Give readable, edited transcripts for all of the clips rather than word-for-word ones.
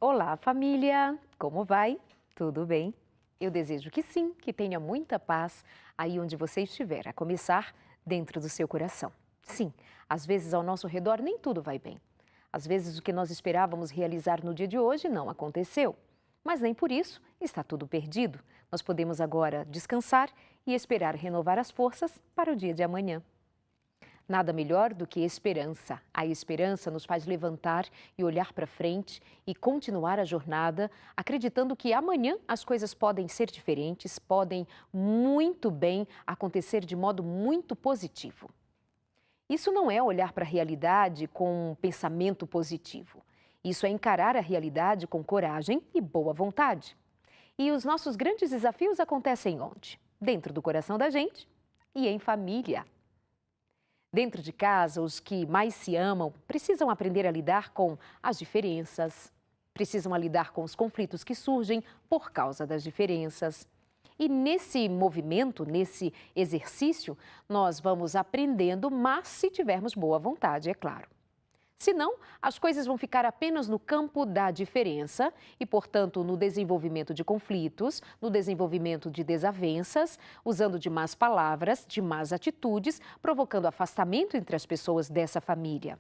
Olá, família! Como vai? Tudo bem? Eu desejo que sim, que tenha muita paz aí onde você estiver, a começar dentro do seu coração. Sim, às vezes ao nosso redor nem tudo vai bem. Às vezes o que nós esperávamos realizar no dia de hoje não aconteceu. Mas nem por isso está tudo perdido. Nós podemos agora descansar e esperar renovar as forças para o dia de amanhã. Nada melhor do que esperança. A esperança nos faz levantar e olhar para frente e continuar a jornada, acreditando que amanhã as coisas podem ser diferentes, podem muito bem acontecer de modo muito positivo. Isso não é olhar para a realidade com um pensamento positivo. Isso é encarar a realidade com coragem e boa vontade. E os nossos grandes desafios acontecem onde? Dentro do coração da gente e em família. Dentro de casa, os que mais se amam precisam aprender a lidar com as diferenças, precisam a lidar com os conflitos que surgem por causa das diferenças. E nesse movimento, nesse exercício, nós vamos aprendendo, mas se tivermos boa vontade, é claro. Senão, as coisas vão ficar apenas no campo da diferença e, portanto, no desenvolvimento de conflitos, no desenvolvimento de desavenças, usando de más palavras, de más atitudes, provocando afastamento entre as pessoas dessa família.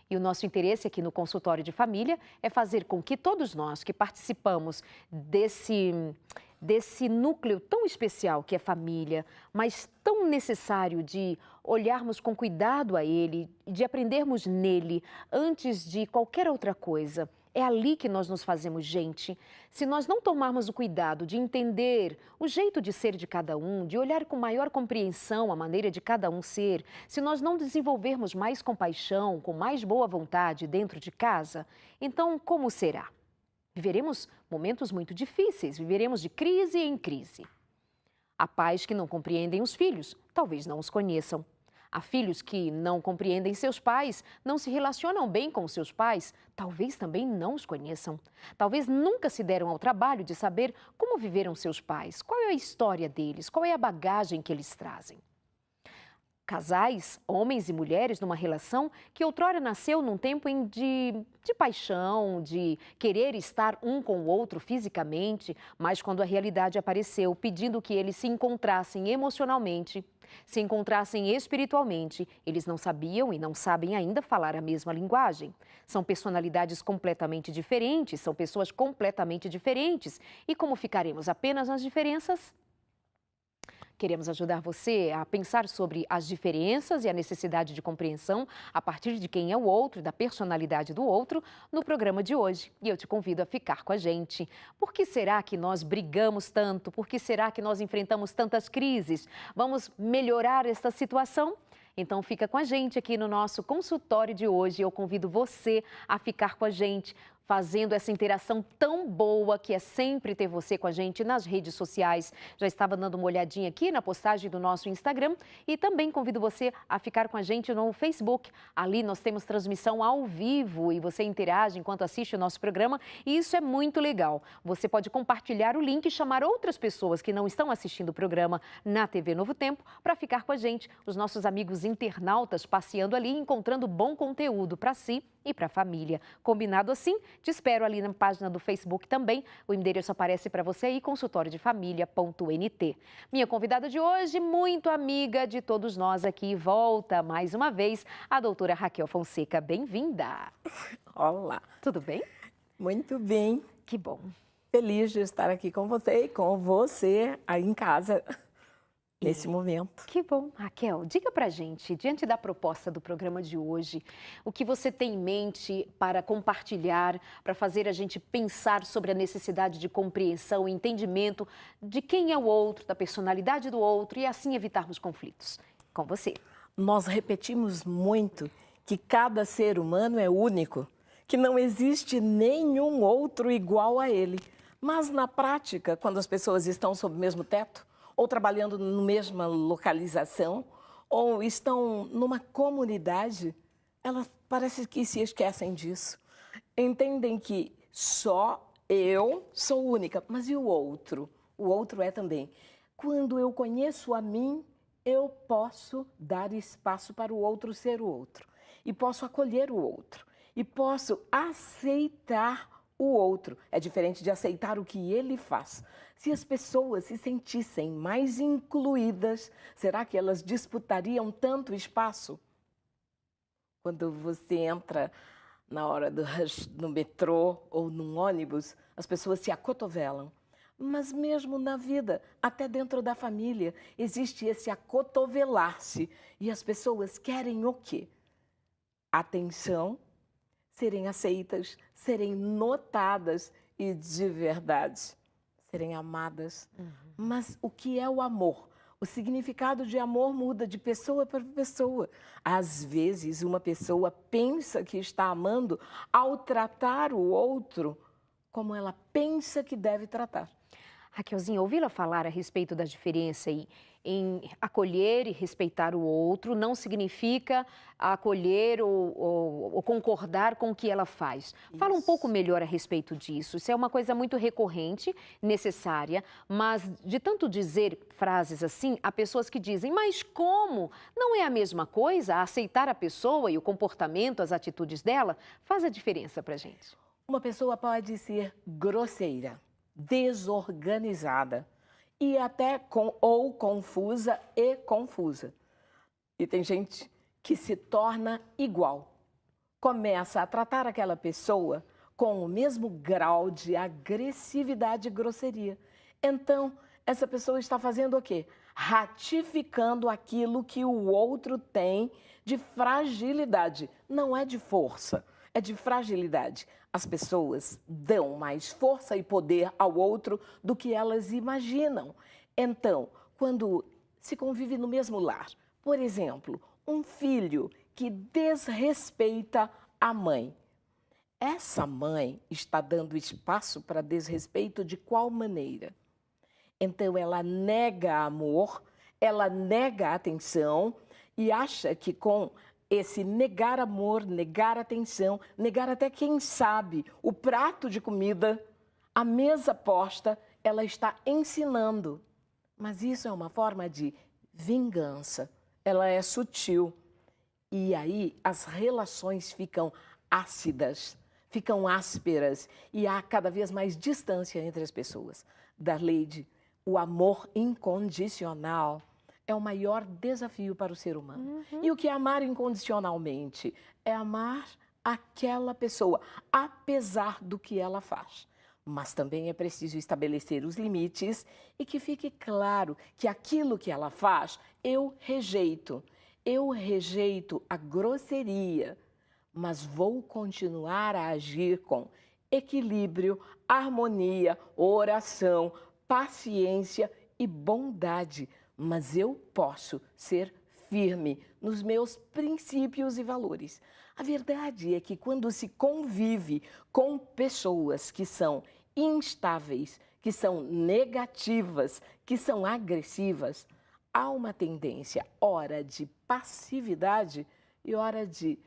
E o nosso interesse aqui no consultório de família é fazer com que todos nós que participamos desse núcleo tão especial que é família, mas tão necessário de olharmos com cuidado a ele, de aprendermos nele antes de qualquer outra coisa. É ali que nós nos fazemos gente. Se nós não tomarmos o cuidado de entender o jeito de ser de cada um, de olhar com maior compreensão a maneira de cada um ser, se nós não desenvolvermos mais compaixão, com mais boa vontade dentro de casa, então como será? Viveremos momentos muito difíceis, viveremos de crise em crise. Há pais que não compreendem os filhos, talvez não os conheçam. Há filhos que não compreendem seus pais, não se relacionam bem com seus pais, talvez também não os conheçam. Talvez nunca se deram ao trabalho de saber como viveram seus pais, qual é a história deles, qual é a bagagem que eles trazem. Casais, homens e mulheres numa relação que outrora nasceu num tempo de paixão, de querer estar um com o outro fisicamente, mas quando a realidade apareceu pedindo que eles se encontrassem emocionalmente, se encontrassem espiritualmente, eles não sabiam e não sabem ainda falar a mesma linguagem. São personalidades completamente diferentes, são pessoas completamente diferentes. E como ficaremos apenas nas diferenças? Queremos ajudar você a pensar sobre as diferenças e a necessidade de compreensão a partir de quem é o outro e da personalidade do outro no programa de hoje. E eu te convido a ficar com a gente. Por que será que nós brigamos tanto? Por que será que nós enfrentamos tantas crises? Vamos melhorar esta situação? Então fica com a gente aqui no nosso consultório de hoje. Eu convido você a ficar com a gente, fazendo essa interação tão boa que é sempre ter você com a gente nas redes sociais. Já estava dando uma olhadinha aqui na postagem do nosso Instagram e também convido você a ficar com a gente no Facebook. Ali nós temos transmissão ao vivo e você interage enquanto assiste o nosso programa e isso é muito legal. Você pode compartilhar o link e chamar outras pessoas que não estão assistindo o programa na TV Novo Tempo para ficar com a gente, os nossos amigos internautas passeando ali, encontrando bom conteúdo para si e para a família. Combinado assim? Te espero ali na página do Facebook também. O endereço aparece para você aí, consultoriodefamilia.nt. Minha convidada de hoje, muito amiga de todos nós aqui, volta mais uma vez, a doutora Raquel Fonseca. Bem-vinda! Olá! Tudo bem? Muito bem. Que bom. Feliz de estar aqui com você e com você aí em casa. Nesse momento. Que bom. Raquel, diga pra gente, diante da proposta do programa de hoje, o que você tem em mente para compartilhar, para fazer a gente pensar sobre a necessidade de compreensão e entendimento de quem é o outro, da personalidade do outro e assim evitarmos conflitos? Com você. Nós repetimos muito que cada ser humano é único, que não existe nenhum outro igual a ele. Mas na prática, quando as pessoas estão sob o mesmo teto, ou trabalhando na mesma localização, ou estão numa comunidade, elas parece que se esquecem disso. Entendem que só eu sou única, mas e o outro? O outro é também. Quando eu conheço a mim, eu posso dar espaço para o outro ser o outro. E posso acolher o outro. E posso aceitar o outro, é diferente de aceitar o que ele faz. Se as pessoas se sentissem mais incluídas, será que elas disputariam tanto espaço? Quando você entra na hora do rush no metrô ou num ônibus, as pessoas se acotovelam. Mas mesmo na vida, até dentro da família, existe esse acotovelar-se. E as pessoas querem o quê? Atenção, serem aceitas, serem notadas e, de verdade, serem amadas. Mas o que é o amor? O significado de amor muda de pessoa para pessoa. Às vezes, uma pessoa pensa que está amando ao tratar o outro como ela pensa que deve tratar. Raquelzinha, ouvi-la falar a respeito da diferença em acolher e respeitar o outro não significa acolher ou concordar com o que ela faz. Fala um pouco melhor a respeito disso. Isso é uma coisa muito recorrente, necessária, mas de tanto dizer frases assim, há pessoas que dizem, mas como? Não é a mesma coisa? Aceitar a pessoa e o comportamento, as atitudes dela, faz a diferença pra gente. Uma pessoa pode ser grosseira, desorganizada e até ou confusa e confusa. E tem gente que se torna igual. Começa a tratar aquela pessoa com o mesmo grau de agressividade e grosseria. Então, essa pessoa está fazendo o quê? Ratificando aquilo que o outro tem de fragilidade. Não é de força, é de fragilidade. As pessoas dão mais força e poder ao outro do que elas imaginam. Então, quando se convive no mesmo lar, por exemplo, um filho que desrespeita a mãe, essa mãe está dando espaço para desrespeito de qual maneira? Então, ela nega amor, ela nega atenção e acha que com esse negar amor, negar atenção, negar até quem sabe o prato de comida, a mesa posta, ela está ensinando. Mas isso é uma forma de vingança, ela é sutil. E aí as relações ficam ácidas, ficam ásperas e há cada vez mais distância entre as pessoas. Darleide, o amor incondicional é o maior desafio para o ser humano. E o que é amar incondicionalmente? É amar aquela pessoa, apesar do que ela faz. Mas também é preciso estabelecer os limites e que fique claro que aquilo que ela faz, eu rejeito. Eu rejeito a grosseria, mas vou continuar a agir com equilíbrio, harmonia, oração, paciência e bondade. Mas eu posso ser firme nos meus princípios e valores. A verdade é que quando se convive com pessoas que são instáveis, que são negativas, que são agressivas, há uma tendência, hora de passividade e hora de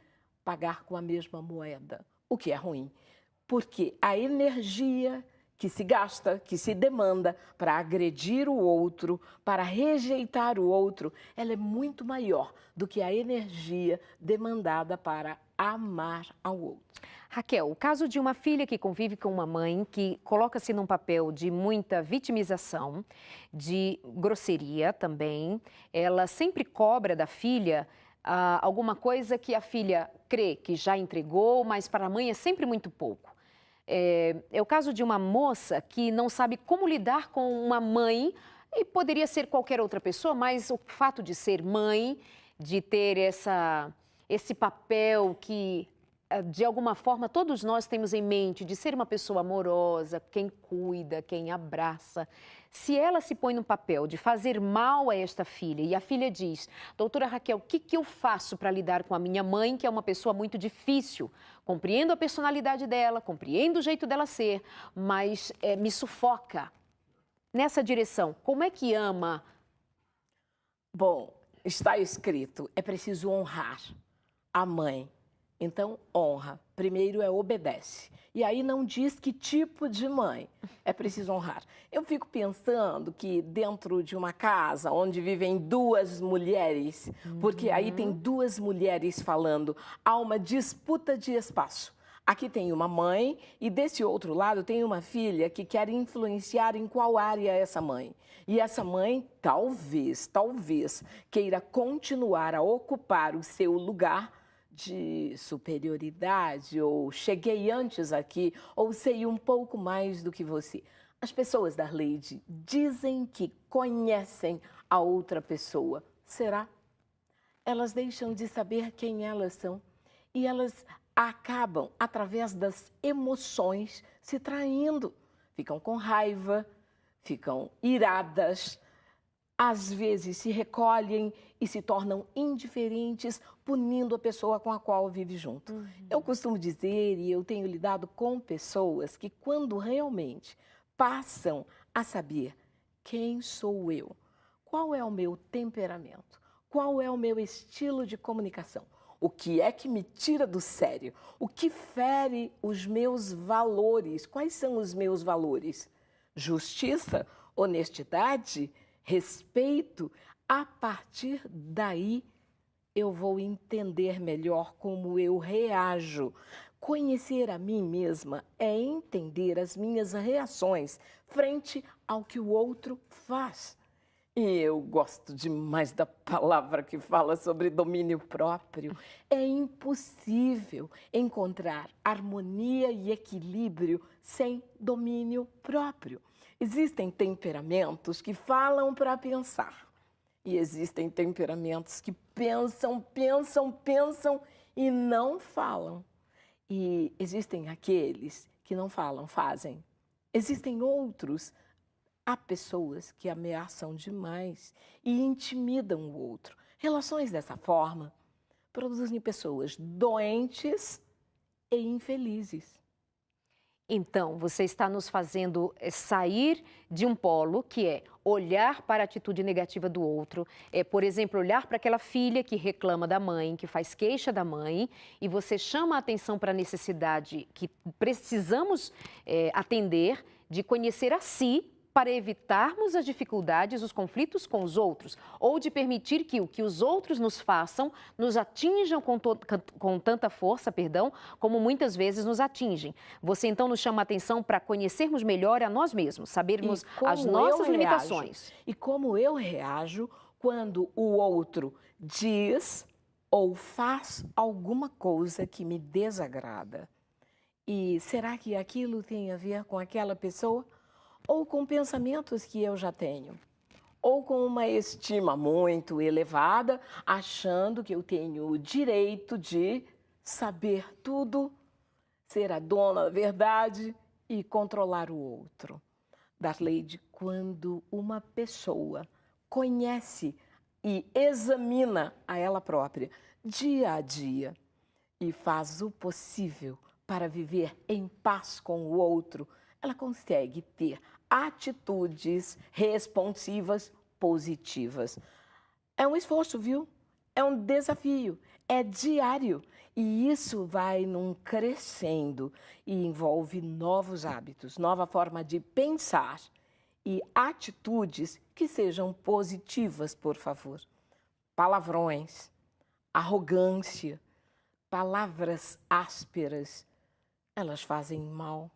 pagar com a mesma moeda, o que é ruim, porque a energia que se gasta, que se demanda para agredir o outro, para rejeitar o outro, ela é muito maior do que a energia demandada para amar ao outro. Raquel, o caso de uma filha que convive com uma mãe que coloca-se num papel de muita vitimização, de grosseria também, ela sempre cobra da filha alguma coisa que a filha crê que já entregou, mas para a mãe é sempre muito pouco. É o caso de uma moça que não sabe como lidar com uma mãe, e poderia ser qualquer outra pessoa, mas o fato de ser mãe, de ter esse papel que, de alguma forma, todos nós temos em mente, de ser uma pessoa amorosa, quem cuida, quem abraça. Se ela se põe no papel de fazer mal a esta filha e a filha diz, doutora Raquel, o que eu faço para lidar com a minha mãe, que é uma pessoa muito difícil? Compreendo a personalidade dela, compreendo o jeito dela ser, mas me sufoca. Nessa direção, como é que ama? Bom, está escrito, é preciso honrar a mãe. Então, honra. Primeiro é obedece. E aí não diz que tipo de mãe. É preciso honrar. Eu fico pensando que dentro de uma casa onde vivem duas mulheres, porque aí tem duas mulheres falando, há uma disputa de espaço. Aqui tem uma mãe e desse outro lado tem uma filha que quer influenciar em qual área é essa mãe. E essa mãe talvez queira continuar a ocupar o seu lugar de superioridade, ou cheguei antes aqui, ou sei um pouco mais do que você. As pessoas, Darleide, dizem que conhecem a outra pessoa. Será? Elas deixam de saber quem elas são e elas acabam, através das emoções, se traindo. Ficam com raiva, ficam iradas, às vezes se recolhem e se tornam indiferentes, punindo a pessoa com a qual vive junto. Eu costumo dizer, e eu tenho lidado com pessoas que quando realmente passam a saber quem sou eu, qual é o meu temperamento, qual é o meu estilo de comunicação, o que é que me tira do sério, o que fere os meus valores, quais são os meus valores? Justiça, honestidade, respeito. A partir daí, eu vou entender melhor como eu reajo. Conhecer a mim mesma é entender as minhas reações frente ao que o outro faz. E eu gosto demais da palavra que fala sobre domínio próprio. É impossível encontrar harmonia e equilíbrio sem domínio próprio. Existem temperamentos que falam para pensar. E existem temperamentos que pensam e não falam. E existem aqueles que não falam, fazem. Existem outros. Há pessoas que ameaçam demais e intimidam o outro. Relações dessa forma produzem pessoas doentes e infelizes. Então, você está nos fazendo sair de um polo, que é olhar para a atitude negativa do outro. Por exemplo, olhar para aquela filha que reclama da mãe, que faz queixa da mãe, e você chama a atenção para a necessidade que precisamos atender de conhecer a si, para evitarmos as dificuldades, os conflitos com os outros, ou de permitir que o que os outros nos façam nos atinjam com tanta força, como muitas vezes nos atingem. Você então nos chama a atenção para conhecermos melhor a nós mesmos, sabermos as nossas limitações. E como eu reajo quando o outro diz ou faz alguma coisa que me desagrada. E será que aquilo tem a ver com aquela pessoa? Ou com pensamentos que eu já tenho, ou com uma estima muito elevada, achando que eu tenho o direito de saber tudo, ser a dona da verdade e controlar o outro. Darleide, quando uma pessoa conhece e examina a ela própria dia a dia e faz o possível para viver em paz com o outro, ela consegue ter atitudes responsivas positivas. É um esforço, viu? É um desafio, é diário. E isso vai num crescendo e envolve novos hábitos, nova forma de pensar e atitudes que sejam positivas, por favor. Palavrões, arrogância, palavras ásperas, elas fazem mal.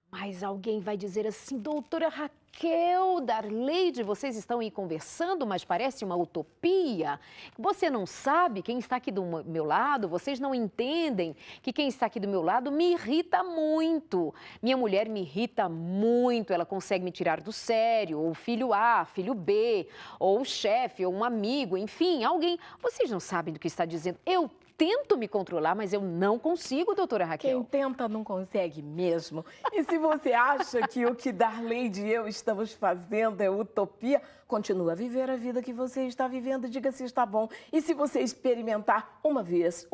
Mas alguém vai dizer assim, doutora Raquel, Darleide, vocês estão aí conversando, mas parece uma utopia. Você não sabe quem está aqui do meu lado, vocês não entendem que quem está aqui do meu lado me irrita muito. Minha mulher me irrita muito, ela consegue me tirar do sério, ou filho A, filho B, ou o chefe, ou um amigo, enfim, alguém. Vocês não sabem do que está dizendo. Eu tento me controlar, mas eu não consigo, doutora Raquel. Quem tenta não consegue mesmo. E se você acha que o que Darleide e eu estamos fazendo é utopia, continua a viver a vida que você está vivendo, diga se está bom. E se você experimentar uma vez,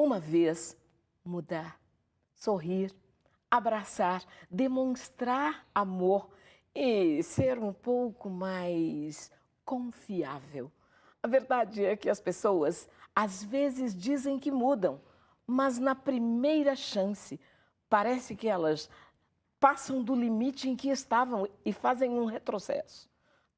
mudar, sorrir, abraçar, demonstrar amor e ser um pouco mais confiável. A verdade é que as pessoas às vezes dizem que mudam, mas na primeira chance parece que elas passam do limite em que estavam e fazem um retrocesso.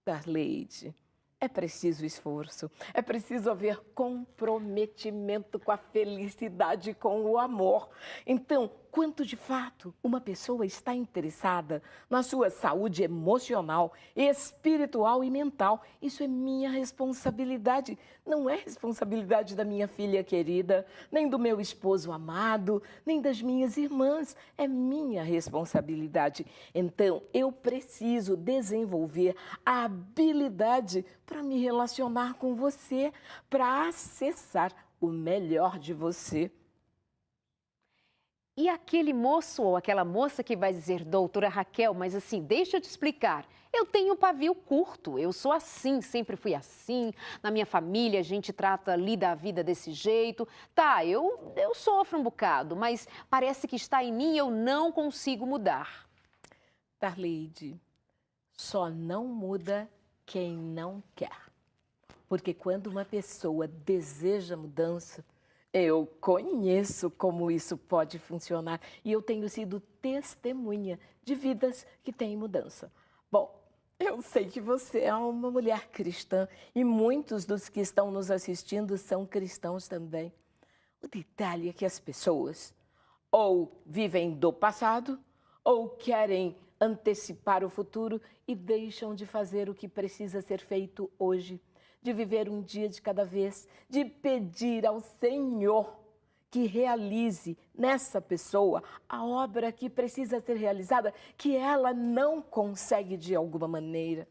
Darleide, é preciso esforço, é preciso haver comprometimento com a felicidade, com o amor. Então, quanto de fato uma pessoa está interessada na sua saúde emocional, espiritual e mental. Isso é minha responsabilidade, não é responsabilidade da minha filha querida, nem do meu esposo amado, nem das minhas irmãs, é minha responsabilidade. Então, eu preciso desenvolver a habilidade para me relacionar com você, para acessar o melhor de você. E aquele moço ou aquela moça que vai dizer, doutora Raquel, mas assim, deixa eu te explicar. Eu tenho um pavio curto, eu sou assim, sempre fui assim. Na minha família a gente lida a vida desse jeito. Tá, eu sofro um bocado, mas parece que está em mim e eu não consigo mudar. Darleide, só não muda quem não quer. Porque quando uma pessoa deseja mudança, eu conheço como isso pode funcionar e eu tenho sido testemunha de vidas que têm mudança. Bom, eu sei que você é uma mulher cristã e muitos dos que estão nos assistindo são cristãos também. O detalhe é que as pessoas ou vivem do passado ou querem antecipar o futuro e deixam de fazer o que precisa ser feito hoje, de viver um dia de cada vez, de pedir ao Senhor que realize nessa pessoa a obra que precisa ser realizada, que ela não consegue de alguma maneira.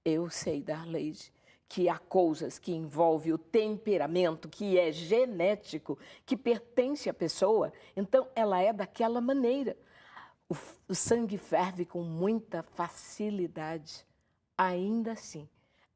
Eu sei, Darleide, que há coisas que envolvem o temperamento, que é genético, que pertence à pessoa, então ela é daquela maneira. O sangue ferve com muita facilidade. Ainda assim,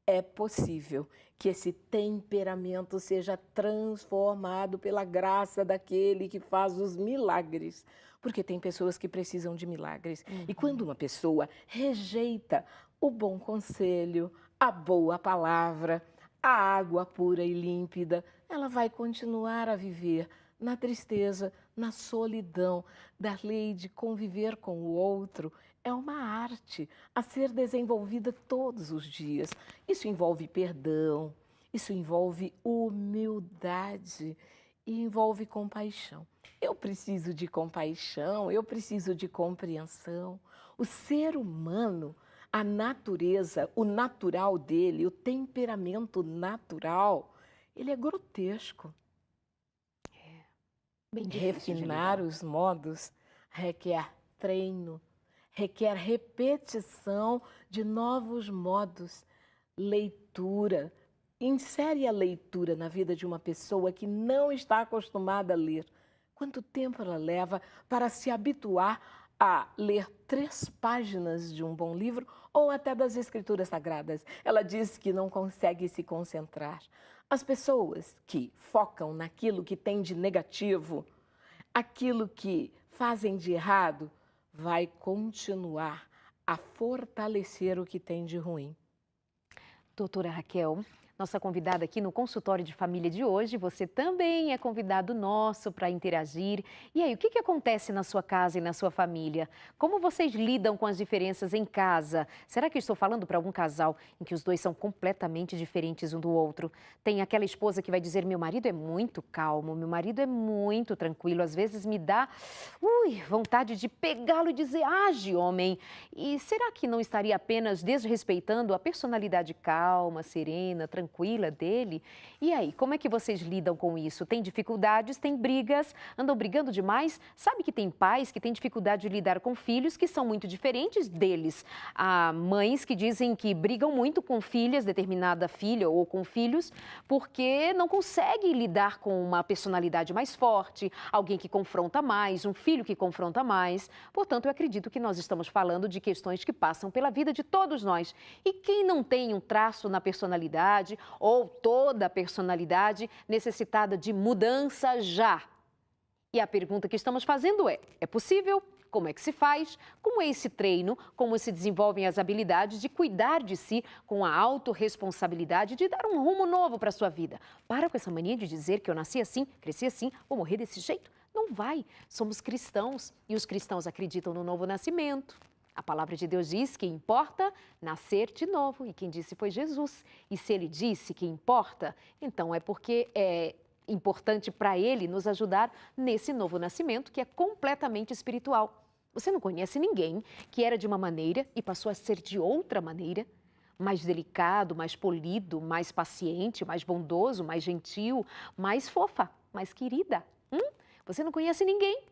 é possível que esse temperamento seja transformado pela graça daquele que faz os milagres. Porque tem pessoas que precisam de milagres. E quando uma pessoa rejeita o bom conselho, a boa palavra, a água pura e límpida, ela vai continuar a viver na tristeza, na solidão. Darleide, conviver com o outro é uma arte a ser desenvolvida todos os dias. Isso envolve perdão, isso envolve humildade e envolve compaixão. Eu preciso de compaixão, eu preciso de compreensão. O ser humano, a natureza, o natural dele, o temperamento natural, ele é grotesco. Bem difícil de Refinar lidar. os modos requer treino, requer repetição de novos modos, leitura. Insere a leitura na vida de uma pessoa que não está acostumada a ler. Quanto tempo ela leva para se habituar a ler 3 páginas de um bom livro ou até das Escrituras Sagradas? Ela diz que não consegue se concentrar. As pessoas que focam naquilo que tem de negativo, aquilo que fazem de errado, vai continuar a fortalecer o que tem de ruim. Doutora Raquel, nossa convidada aqui no consultório de família de hoje, você também é convidado nosso para interagir. E aí, o que acontece na sua casa e na sua família? Como vocês lidam com as diferenças em casa? Será que eu estou falando para algum casal em que os dois são completamente diferentes um do outro? Tem aquela esposa que vai dizer, meu marido é muito calmo, meu marido é muito tranquilo, às vezes me dá vontade de pegá-lo e dizer, age, homem. E será que não estaria apenas desrespeitando a personalidade calma, serena, tranquila dele? E aí, como é que vocês lidam com isso? Tem dificuldades, tem brigas, andam brigando demais? Sabe que tem pais que têm dificuldade de lidar com filhos que são muito diferentes deles. Há mães que dizem que brigam muito com filhas, determinada filha ou com filhos, porque não conseguem lidar com uma personalidade mais forte, alguém que confronta mais, um filho que confronta mais. Portanto, eu acredito que nós estamos falando de questões que passam pela vida de todos nós. E quem não tem um traço na personalidade ou toda a personalidade necessitada de mudança já? E a pergunta que estamos fazendo é possível? Como é que se faz? Como é esse treino? Como se desenvolvem as habilidades de cuidar de si com a autorresponsabilidade de dar um rumo novo para a sua vida? Para com essa mania de dizer que eu nasci assim, cresci assim, vou morrer desse jeito. Não vai. Somos cristãos e os cristãos acreditam no novo nascimento. A palavra de Deus diz que importa nascer de novo, e quem disse foi Jesus. E se ele disse que importa, então é porque importante para ele nos ajudar nesse novo nascimento que é completamente espiritual. Você não conhece ninguém que era de uma maneira e passou a ser de outra maneira? Mais delicado, mais polido, mais paciente, mais bondoso, mais gentil, mais fofa, mais querida. Você não conhece ninguém.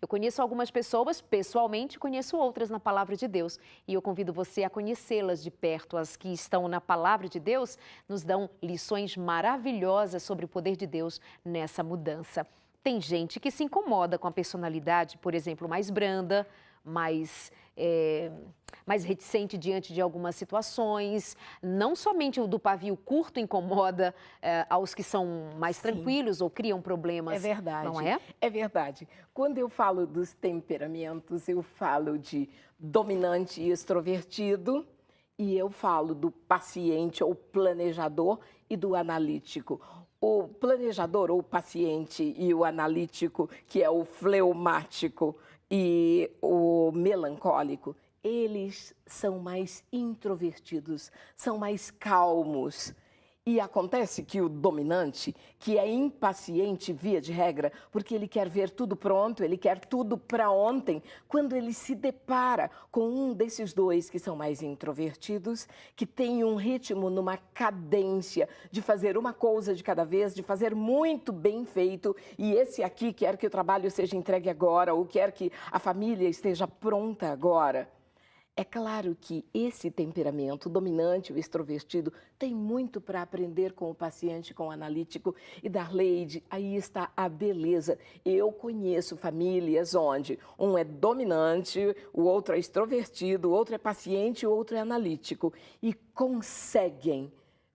Eu conheço algumas pessoas, pessoalmente, conheço outras na Palavra de Deus. E eu convido você a conhecê-las de perto. As que estão na Palavra de Deus nos dão lições maravilhosas sobre o poder de Deus nessa mudança. Tem gente que se incomoda com a personalidade, por exemplo, mais branda, mais reticente diante de algumas situações. Não somente o do pavio curto incomoda aos que são mais tranquilos ou criam problemas. É verdade. Não é? É verdade. Quando eu falo dos temperamentos, eu falo de dominante e extrovertido, e eu falo do paciente ou planejador e do analítico. O planejador ou o paciente e o analítico, que é o fleumático, e o melancólico, eles são mais introvertidos, são mais calmos. E acontece que o dominante, que é impaciente via de regra, porque ele quer ver tudo pronto, ele quer tudo para ontem, quando ele se depara com um desses dois que são mais introvertidos, que tem um ritmo numa cadência de fazer uma coisa de cada vez, de fazer muito bem feito, e esse aqui quer que o trabalho seja entregue agora, ou quer que a família esteja pronta agora. É claro que esse temperamento dominante, o extrovertido, tem muito para aprender com o paciente, com o analítico. E, Darleide, aí está a beleza. Eu conheço famílias onde um é dominante, o outro é extrovertido, o outro é paciente, o outro é analítico. E conseguem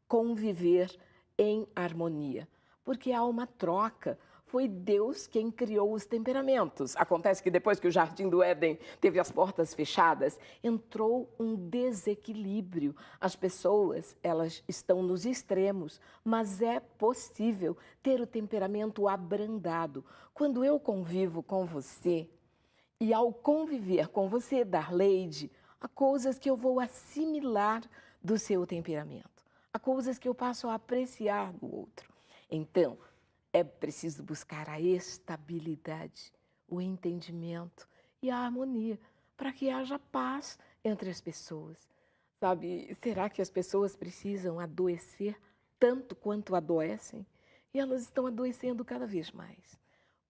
conviver em harmonia, porque há uma troca. Foi Deus quem criou os temperamentos. Acontece que depois que o Jardim do Éden teve as portas fechadas, entrou um desequilíbrio. As pessoas, elas estão nos extremos, mas é possível ter o temperamento abrandado. Quando eu convivo com você, e ao conviver com você, Darleide, há coisas que eu vou assimilar do seu temperamento. Há coisas que eu passo a apreciar do outro. Então, é preciso buscar a estabilidade, o entendimento e a harmonia, para que haja paz entre as pessoas. Sabe, será que as pessoas precisam adoecer tanto quanto adoecem? E elas estão adoecendo cada vez mais,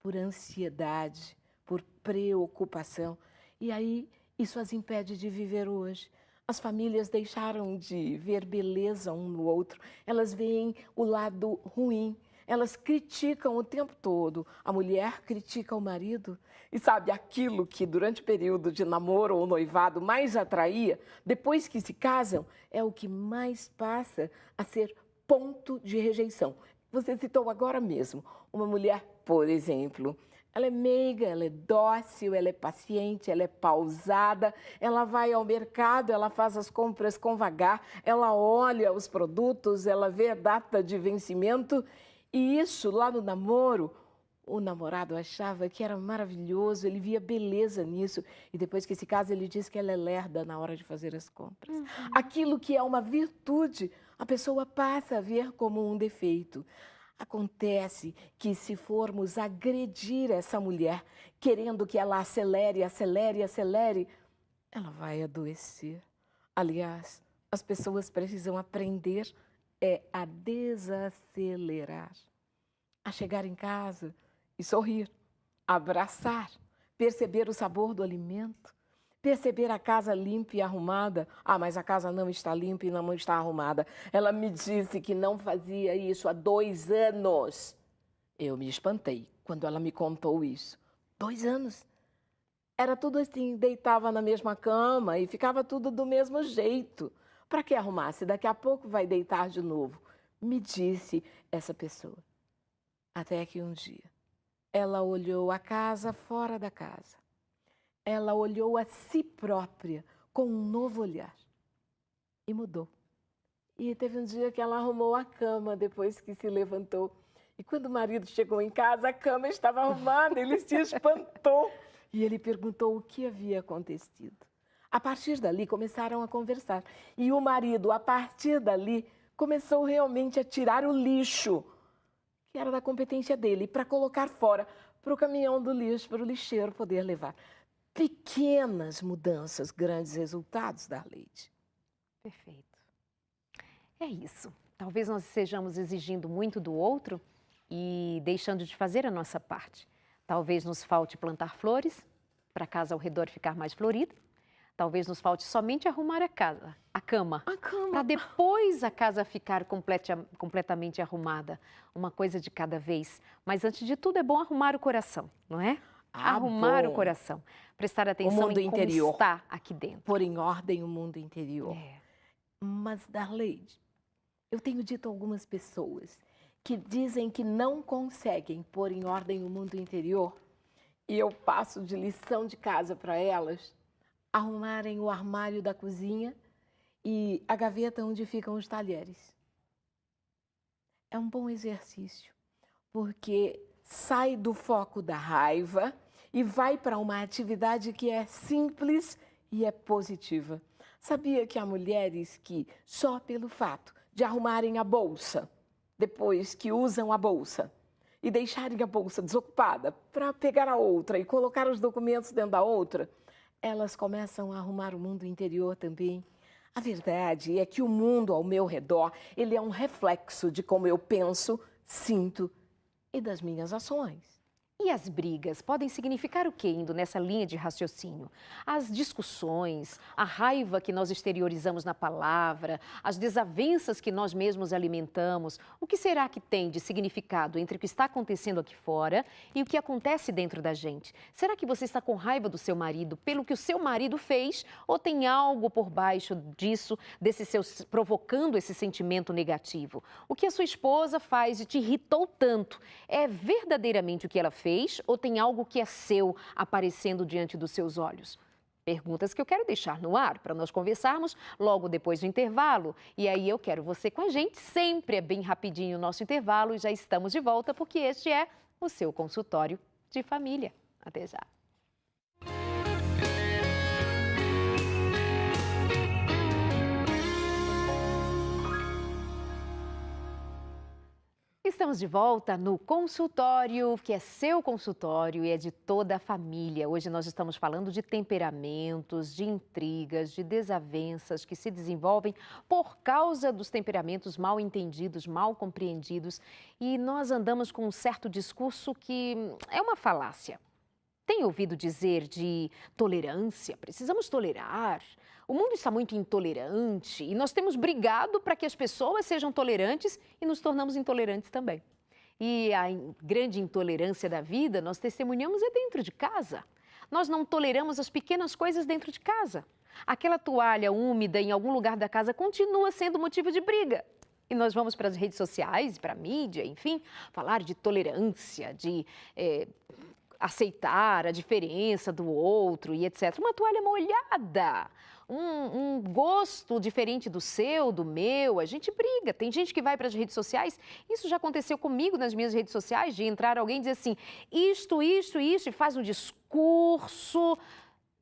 por ansiedade, por preocupação. E aí, isso as impede de viver hoje. As famílias deixaram de ver beleza um no outro, elas veem o lado ruim. Elas criticam o tempo todo. A mulher critica o marido. E sabe, aquilo que durante o período de namoro ou noivado mais atraía, depois que se casam, é o que mais passa a ser ponto de rejeição. Você citou agora mesmo uma mulher, por exemplo, ela é meiga, ela é dócil, ela é paciente, ela é pausada, ela vai ao mercado, ela faz as compras com vagar, ela olha os produtos, ela vê a data de vencimento. E isso, lá no namoro, o namorado achava que era maravilhoso, ele via beleza nisso. E depois que se casa, ele diz que ela é lerda na hora de fazer as compras. Aquilo que é uma virtude, a pessoa passa a ver como um defeito. Acontece que se formos agredir essa mulher, querendo que ela acelere, acelere, acelere, ela vai adoecer. Aliás, as pessoas precisam aprender a desacelerar, a chegar em casa e sorrir, abraçar, perceber o sabor do alimento, perceber a casa limpa e arrumada. Ah, mas a casa não está limpa e não está arrumada. Ela me disse que não fazia isso há 2 anos. Eu me espantei quando ela me contou isso. 2 anos. Era tudo assim, deitava na mesma cama e ficava tudo do mesmo jeito. Para que arrumasse? Daqui a pouco vai deitar de novo. Me disse essa pessoa. Até que um dia, ela olhou a casa fora da casa. Ela olhou a si própria com um novo olhar. E mudou. E teve um dia que ela arrumou a cama depois que se levantou. E quando o marido chegou em casa, a cama estava arrumada. Ele se espantou. E ele perguntou o que havia acontecido. A partir dali, começaram a conversar. E o marido, a partir dali, começou realmente a tirar o lixo que era da competência dele, para colocar fora, para o caminhão do lixo, para o lixeiro poder levar. Pequenas mudanças, grandes resultados, Darleide. Perfeito. É isso. Talvez nós estejamos exigindo muito do outro e deixando de fazer a nossa parte. Talvez nos falte plantar flores para a casa ao redor ficar mais florida. Talvez nos falte somente arrumar a cama, para depois a casa ficar completamente arrumada. Uma coisa de cada vez. Mas antes de tudo é bom arrumar o coração, não é? Arrumar o coração. Prestar atenção em como está aqui dentro. Pôr em ordem o mundo interior. Mas, Darleide, eu tenho dito a algumas pessoas que dizem que não conseguem pôr em ordem o mundo interior, e eu passo de lição de casa para elas arrumarem o armário da cozinha e a gaveta onde ficam os talheres. É um bom exercício, porque sai do foco da raiva e vai para uma atividade que é simples e é positiva. Sabia que há mulheres que, só pelo fato de arrumarem a bolsa, depois que usam a bolsa, e deixarem a bolsa desocupada para pegar a outra e colocar os documentos dentro da outra, elas começam a arrumar o mundo interior também. A verdade é que o mundo ao meu redor, ele é um reflexo de como eu penso, sinto e das minhas ações. E as brigas podem significar o quê, indo nessa linha de raciocínio? As discussões, a raiva que nós exteriorizamos na palavra, as desavenças que nós mesmos alimentamos, o que será que tem de significado entre o que está acontecendo aqui fora e o que acontece dentro da gente? Será que você está com raiva do seu marido pelo que o seu marido fez ou tem algo por baixo disso, provocando esse sentimento negativo? O que a sua esposa faz e te irritou tanto é verdadeiramente o que ela fez ou tem algo que é seu aparecendo diante dos seus olhos? Perguntas que eu quero deixar no ar para nós conversarmos logo depois do intervalo. E aí eu quero você com a gente, sempre é bem rapidinho o nosso intervalo e já estamos de volta porque este é o seu consultório de família. Até já. Estamos de volta no consultório, que é seu consultório e é de toda a família. Hoje nós estamos falando de temperamentos, de intrigas, de desavenças que se desenvolvem por causa dos temperamentos mal entendidos, mal compreendidos. E nós andamos com um certo discurso que é uma falácia. Tem ouvido dizer de tolerância? Precisamos tolerar. O mundo está muito intolerante e nós temos brigado para que as pessoas sejam tolerantes e nos tornamos intolerantes também. E a grande intolerância da vida nós testemunhamos é dentro de casa. Nós não toleramos as pequenas coisas dentro de casa. Aquela toalha úmida em algum lugar da casa continua sendo motivo de briga. E nós vamos para as redes sociais, para a mídia, enfim, falar de tolerância, de aceitar a diferença do outro e etc. Uma toalha molhada, um gosto diferente do seu, do meu, a gente briga. Tem gente que vai para as redes sociais, isso já aconteceu comigo nas minhas redes sociais, de entrar alguém e dizer assim, isto, e faz um discurso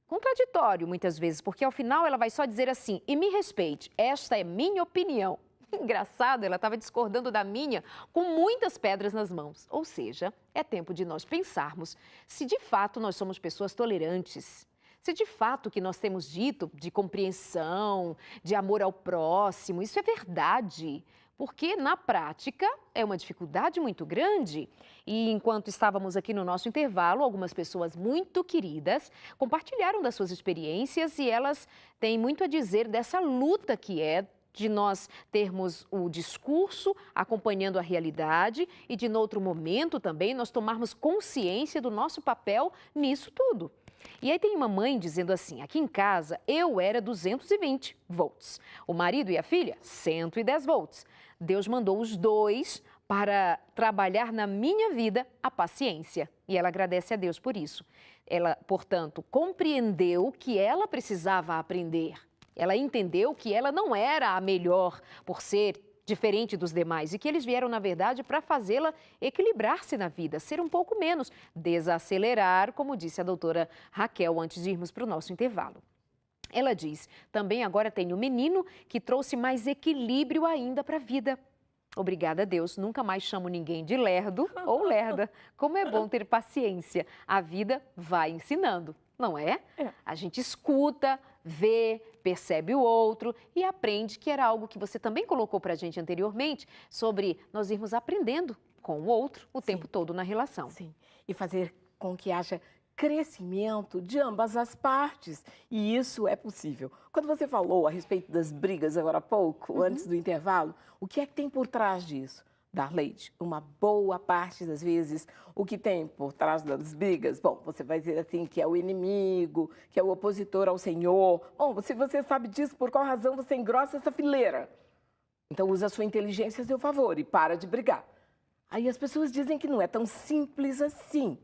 contraditório muitas vezes, porque ao final ela vai só dizer assim, e me respeite, esta é minha opinião. Engraçado, ela estava discordando da minha com muitas pedras nas mãos. Ou seja, é tempo de nós pensarmos se de fato nós somos pessoas tolerantes, se de fato o que nós temos dito de compreensão, de amor ao próximo, isso é verdade. Porque na prática é uma dificuldade muito grande. E enquanto estávamos aqui no nosso intervalo, algumas pessoas muito queridas compartilharam das suas experiências e elas têm muito a dizer dessa luta que é de nós termos o discurso acompanhando a realidade e de, no outro momento também, nós tomarmos consciência do nosso papel nisso tudo. E aí tem uma mãe dizendo assim, aqui em casa eu era 220 volts, o marido e a filha 110 volts. Deus mandou os dois para trabalhar na minha vida a paciência e ela agradece a Deus por isso. Ela, portanto, compreendeu que ela precisava aprender. Ela entendeu que ela não era a melhor por ser diferente dos demais e que eles vieram, na verdade, para fazê-la equilibrar-se na vida, ser um pouco menos, desacelerar, como disse a doutora Raquel antes de irmos para o nosso intervalo. Ela diz, também agora tenho um menino que trouxe mais equilíbrio ainda para a vida. Obrigada a Deus, nunca mais chamo ninguém de lerdo ou lerda. Como é bom ter paciência. A vida vai ensinando, não é? A gente escuta, vê, percebe o outro e aprende, que era algo que você também colocou para a gente anteriormente, sobre nós irmos aprendendo com o outro o tempo todo na relação. Sim, e fazer com que haja crescimento de ambas as partes. E isso é possível. Quando você falou a respeito das brigas agora há pouco, antes do intervalo, o que é que tem por trás disso? Darleide, uma boa parte das vezes, o que tem por trás das brigas, bom, você vai dizer assim que é o inimigo, que é o opositor ao Senhor. Bom, se você sabe disso, por qual razão você engrossa essa fileira? Então usa a sua inteligência a seu favor e para de brigar. Aí as pessoas dizem que não é tão simples assim.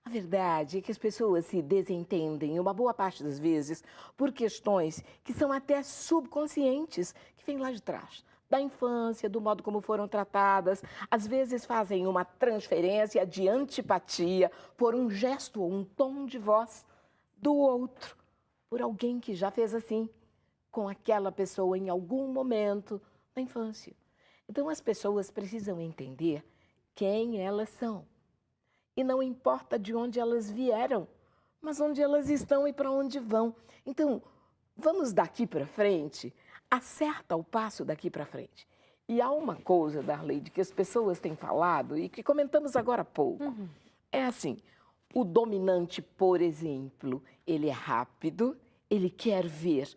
A verdade é que as pessoas se desentendem, uma boa parte das vezes, por questões que são até subconscientes, que vêm lá de trás, da infância, do modo como foram tratadas. Às vezes fazem uma transferência de antipatia por um gesto ou um tom de voz do outro, por alguém que já fez assim com aquela pessoa em algum momento da infância. Então as pessoas precisam entender quem elas são. E não importa de onde elas vieram, mas onde elas estão e para onde vão. Então, vamos daqui para frente, acerta o passo daqui para frente. E há uma coisa, Darleide, que as pessoas têm falado e que comentamos agora há pouco. É assim, o dominante, por exemplo, ele é rápido, ele quer ver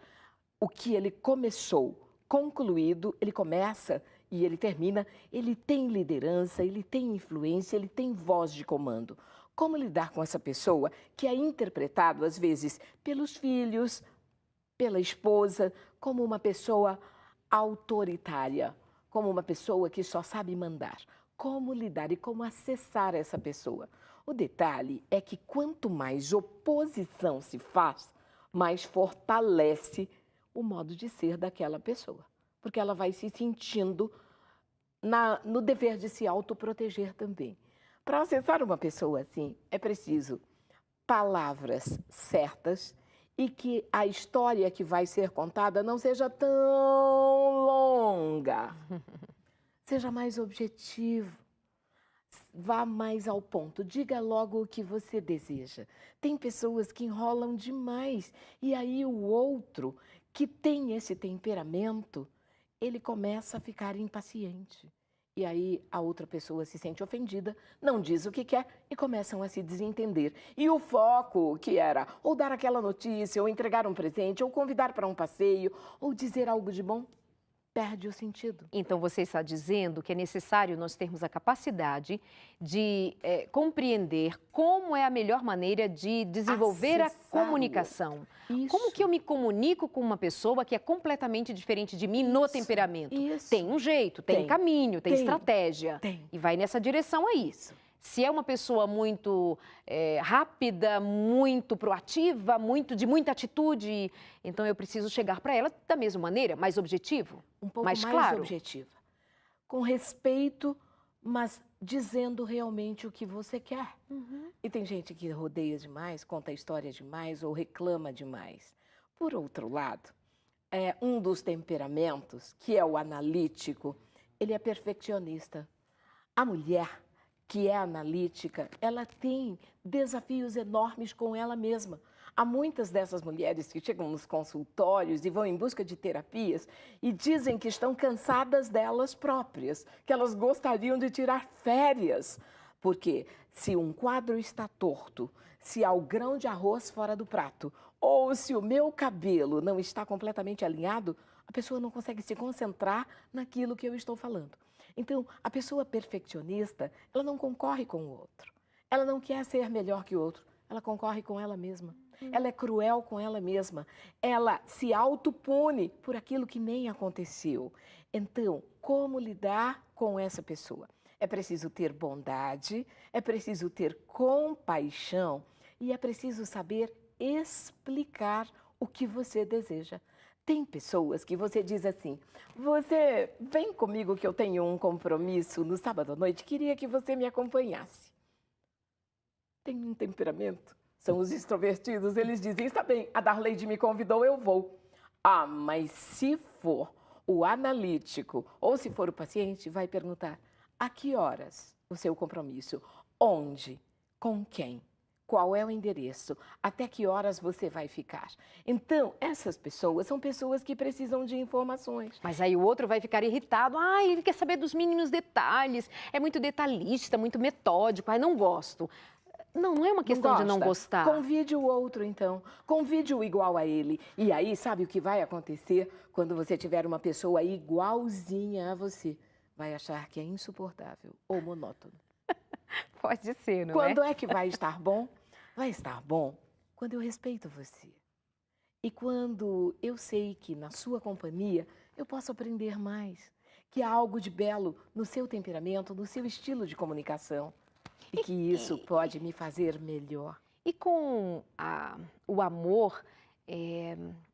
o que ele começou concluído, ele começa e ele termina, ele tem liderança, ele tem influência, ele tem voz de comando. Como lidar com essa pessoa que é interpretado, às vezes, pelos filhos, pela esposa, como uma pessoa autoritária, como uma pessoa que só sabe mandar? Como lidar e como acessar essa pessoa? O detalhe é que quanto mais oposição se faz, mais fortalece o modo de ser daquela pessoa. Porque ela vai se sentindo no dever de se autoproteger também. Para acessar uma pessoa assim, é preciso palavras certas e que a história que vai ser contada não seja tão longa. Seja mais objetivo. Vá mais ao ponto. Diga logo o que você deseja. Tem pessoas que enrolam demais e aí o outro que tem esse temperamento, ele começa a ficar impaciente. E aí a outra pessoa se sente ofendida, não diz o que quer e começam a se desentender. E o foco que era ou dar aquela notícia, ou entregar um presente, ou convidar para um passeio, ou dizer algo de bom, perde o sentido. Então, você está dizendo que é necessário nós termos a capacidade de compreender como é a melhor maneira de desenvolver a comunicação. Isso. Como que eu me comunico com uma pessoa que é completamente diferente de mim no temperamento? Isso. Tem um jeito, tem caminho, tem estratégia. Tem. E vai nessa direção aí. Isso. Se é uma pessoa muito rápida, muito proativa, de muita atitude, então eu preciso chegar para ela da mesma maneira, mais objetivo, um pouco mais mais claro. objetiva. Com respeito, mas dizendo realmente o que você quer. E tem gente que rodeia demais, conta a história demais ou reclama demais. Por outro lado, um dos temperamentos, que é o analítico, ele é perfeccionista. A mulher que é analítica, ela tem desafios enormes com ela mesma. Há muitas dessas mulheres que chegam nos consultórios e vão em busca de terapias e dizem que estão cansadas delas próprias, que elas gostariam de tirar férias. Porque se um quadro está torto, se há o grão de arroz fora do prato, ou se o meu cabelo não está completamente alinhado, a pessoa não consegue se concentrar naquilo que eu estou falando. Então, a pessoa perfeccionista, ela não concorre com o outro. Ela não quer ser melhor que o outro. Ela concorre com ela mesma. Ela é cruel com ela mesma. Ela se autopune por aquilo que nem aconteceu. Então, como lidar com essa pessoa? É preciso ter bondade, é preciso ter compaixão e é preciso saber explicar o que você deseja. Tem pessoas que você diz assim, você vem comigo que eu tenho um compromisso no sábado à noite, queria que você me acompanhasse. Tem um temperamento, são os extrovertidos, eles dizem, está bem, a Darleide me convidou, eu vou. Ah, mas se for O analítico, ou se for o paciente, vai perguntar: a que horas o seu compromisso? Onde? Com quem? Qual é o endereço? Até que horas você vai ficar? Então, essas pessoas são pessoas que precisam de informações. Mas aí o outro vai ficar irritado. Ah, ele quer saber dos mínimos detalhes. É muito detalhista, muito metódico. Ai, não gosto. Não, não é uma questão de não gostar. Convide o outro, então. Convide-o igual a ele. E aí, sabe o que vai acontecer quando você tiver uma pessoa igualzinha a você? Vai achar que é insuportável ou monótono. Pode ser, não é? Quando é que vai estar bom? Vai estar bom quando eu respeito você. E quando eu sei que na sua companhia eu posso aprender mais, que há algo de belo no seu temperamento, no seu estilo de comunicação, e que isso pode me fazer melhor. E com o amor,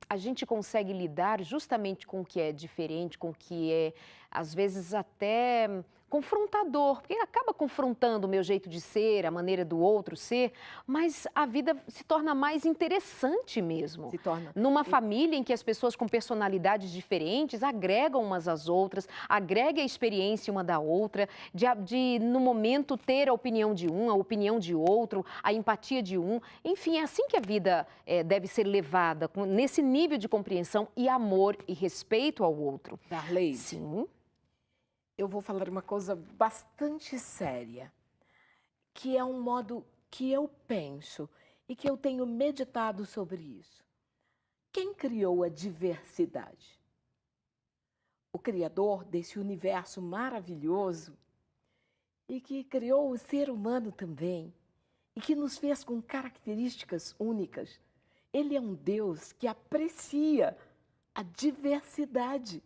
a gente consegue lidar justamente com o que é diferente, com o que é, às vezes, até confrontador, porque acaba confrontando o meu jeito de ser, a maneira do outro ser, mas a vida se torna mais interessante mesmo. Se torna. Numa família em que as pessoas com personalidades diferentes agregam umas às outras, agregam a experiência uma da outra, de no momento ter a opinião de um, a opinião de outro, a empatia de um. Enfim, é assim que a vida deve ser levada, nesse nível de compreensão e amor e respeito ao outro. Darley, sim. Eu vou falar uma coisa bastante séria, que é um modo que eu penso e que eu tenho meditado sobre isso. Quem criou a diversidade? O Criador desse universo maravilhoso e que criou o ser humano também e que nos fez com características únicas. Ele é um Deus que aprecia a diversidade.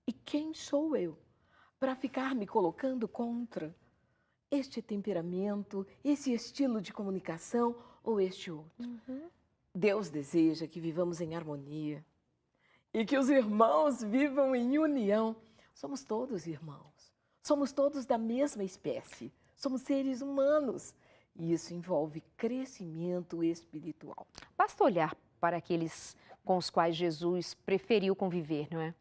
E quem sou eu para ficar me colocando contra este temperamento, esse estilo de comunicação ou este outro? Deus deseja que vivamos em harmonia e que os irmãos vivam em união. Somos todos irmãos, somos todos da mesma espécie, somos seres humanos e isso envolve crescimento espiritual. Basta olhar para aqueles com os quais Jesus preferiu conviver, não é?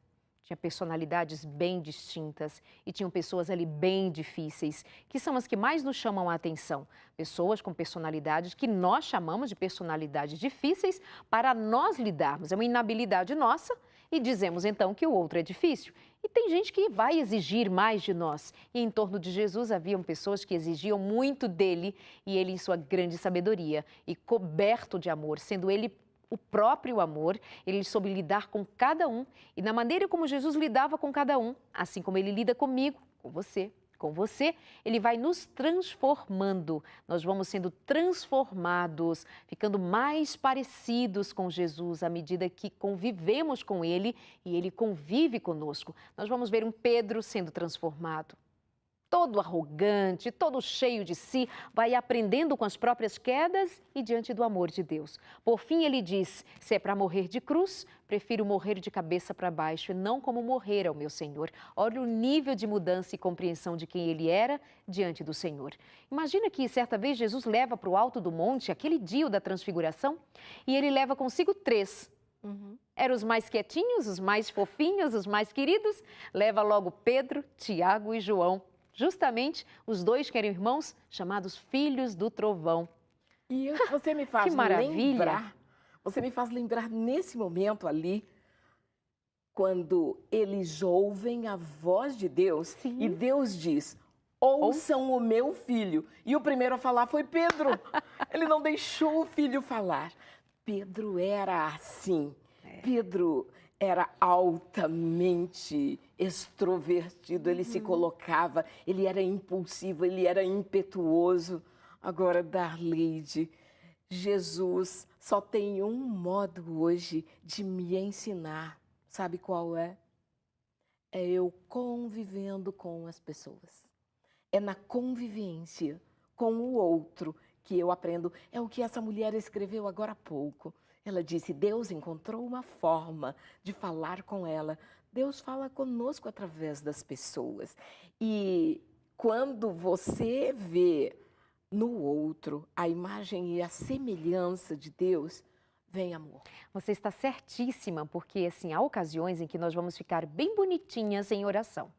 Tinha personalidades bem distintas e tinham pessoas ali bem difíceis, que são as que mais nos chamam a atenção. Pessoas com personalidades que nós chamamos de personalidades difíceis para nós lidarmos. É uma inabilidade nossa e dizemos então que o outro é difícil. E tem gente que vai exigir mais de nós. E em torno de Jesus haviam pessoas que exigiam muito dele e ele, em sua grande sabedoria e coberto de amor, sendo ele o próprio amor, ele soube lidar com cada um e na maneira como Jesus lidava com cada um, assim como ele lida comigo, com você, ele vai nos transformando. Nós vamos sendo transformados, ficando mais parecidos com Jesus à medida que convivemos com ele e ele convive conosco. Nós vamos ver um Pedro sendo transformado. Todo arrogante, todo cheio de si, vai aprendendo com as próprias quedas e diante do amor de Deus. Por fim, ele diz, se é para morrer de cruz, prefiro morrer de cabeça para baixo e não como morrer ao meu Senhor. Olha o nível de mudança e compreensão de quem ele era diante do Senhor. Imagina que certa vez Jesus leva para o alto do monte, aquele dia da transfiguração, e ele leva consigo 3. Eram os mais quietinhos, os mais fofinhos, os mais queridos. Leva logo Pedro, Tiago e João. Justamente os 2 que eram irmãos, chamados filhos do trovão. E você me faz que maravilha. lembrar, você me faz lembrar nesse momento ali, quando eles ouvem a voz de Deus. Sim. E Deus diz, ouçam o meu filho. E o primeiro a falar foi Pedro. Ele não deixou o filho falar. Pedro era assim. Pedro era altamente extrovertido, ele se colocava, ele era impulsivo, ele era impetuoso. Agora, Darleide, Jesus só tem um modo hoje de me ensinar. Sabe qual é? É eu convivendo com as pessoas. É na convivência com o outro que eu aprendo. É o que essa mulher escreveu agora há pouco. Ela disse, Deus encontrou uma forma de falar com ela. Deus fala conosco através das pessoas. E quando você vê no outro a imagem e a semelhança de Deus, vem amor. Você está certíssima, porque assim, há ocasiões em que nós vamos ficar bem bonitinhas em oração.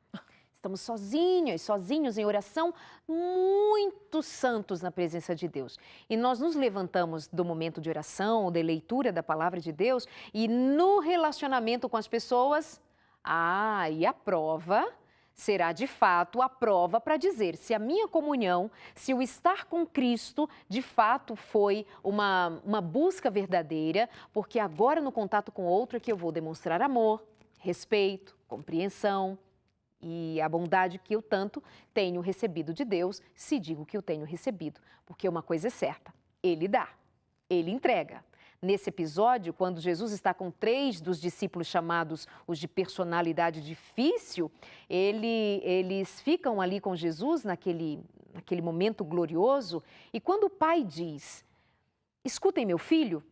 Estamos sozinhas, sozinhos em oração, muito santos na presença de Deus. E nós nos levantamos do momento de oração, ou de leitura da palavra de Deus, e no relacionamento com as pessoas, e a prova será de fato a prova para dizer se a minha comunhão, se o estar com Cristo, de fato foi uma busca verdadeira, porque agora no contato com o outro é que eu vou demonstrar amor, respeito, compreensão, e a bondade que eu tanto tenho recebido de Deus, se digo que eu tenho recebido. Porque uma coisa é certa, Ele dá, Ele entrega. Nesse episódio, quando Jesus está com 3 dos discípulos chamados os de personalidade difícil, eles ficam ali com Jesus naquele momento glorioso, e quando o pai diz, escutem meu filho,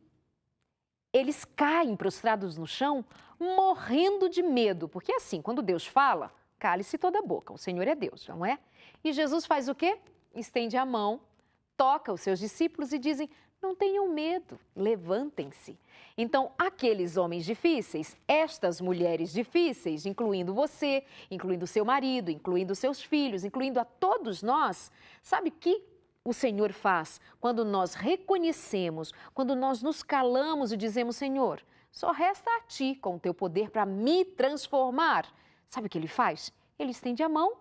eles caem prostrados no chão, morrendo de medo, porque assim, quando Deus fala, cale-se toda a boca, o Senhor é Deus, não é? E Jesus faz o quê? Estende a mão, toca os seus discípulos e dizem, não tenham medo, levantem-se. Então, aqueles homens difíceis, estas mulheres difíceis, incluindo você, incluindo seu marido, incluindo seus filhos, incluindo a todos nós, sabe o que o Senhor faz quando nós reconhecemos, quando nós nos calamos e dizemos, Senhor, só resta a Ti com o Teu poder para me transformar. Sabe o que Ele faz? Ele estende a mão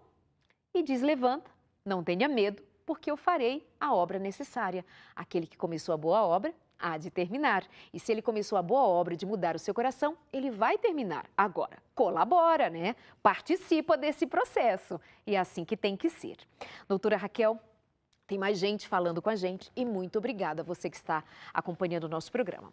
e diz, levanta, não tenha medo, porque eu farei a obra necessária. Aquele que começou a boa obra, há de terminar. E se ele começou a boa obra de mudar o seu coração, ele vai terminar. Agora, colabora, né? Participa desse processo. E é assim que tem que ser. Doutora Raquel, tem mais gente falando com a gente e muito obrigada a você que está acompanhando o nosso programa.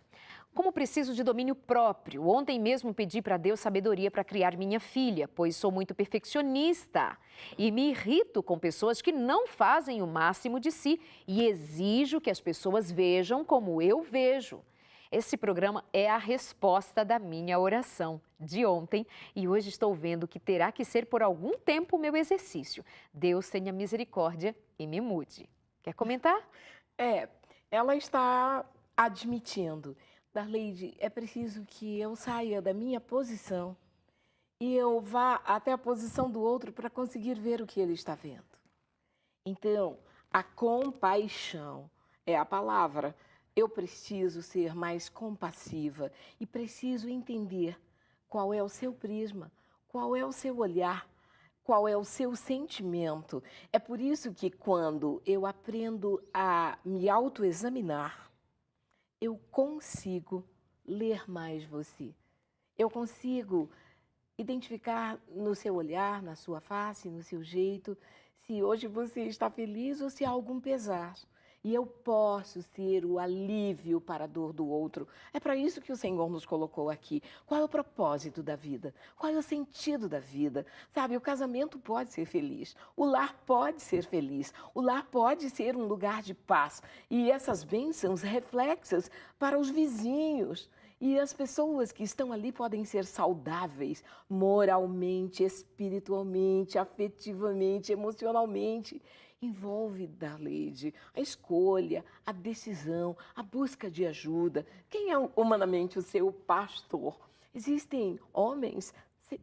Como preciso de domínio próprio, ontem mesmo pedi para Deus sabedoria para criar minha filha, pois sou muito perfeccionista e me irrito com pessoas que não fazem o máximo de si e exijo que as pessoas vejam como eu vejo. Esse programa é a resposta da minha oração de ontem e hoje estou vendo que terá que ser por algum tempo o meu exercício. Deus tenha misericórdia e me mude. Quer comentar? Ela está admitindo. Darleide, é preciso que eu saia da minha posição e eu vá até a posição do outro para conseguir ver o que ele está vendo. Então, a compaixão é a palavra. Eu preciso ser mais compassiva e preciso entender qual é o seu prisma, qual é o seu olhar, qual é o seu sentimento. É por isso que quando eu aprendo a me autoexaminar, eu consigo ler mais você. Eu consigo identificar no seu olhar, na sua face, no seu jeito, se hoje você está feliz ou se há algum pesar. E eu posso ser o alívio para a dor do outro. É para isso que o Senhor nos colocou aqui. Qual é o propósito da vida? Qual é o sentido da vida? Sabe, o casamento pode ser feliz, o lar pode ser feliz, o lar pode ser um lugar de paz. E essas bênçãos reflexas para os vizinhos. E as pessoas que estão ali podem ser saudáveis moralmente, espiritualmente, afetivamente, emocionalmente. Envolve, Darleide, a escolha, a decisão, a busca de ajuda. Quem é humanamente o seu pastor? Existem homens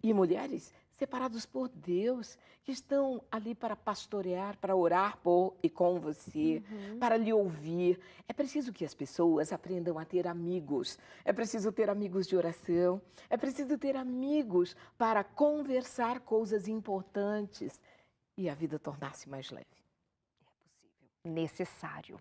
e mulheres separados por Deus, que estão ali para pastorear, para orar por e com você, para lhe ouvir. É preciso que as pessoas aprendam a ter amigos. É preciso ter amigos de oração. É preciso ter amigos para conversar coisas importantes e a vida tornar-se mais leve. Necessário.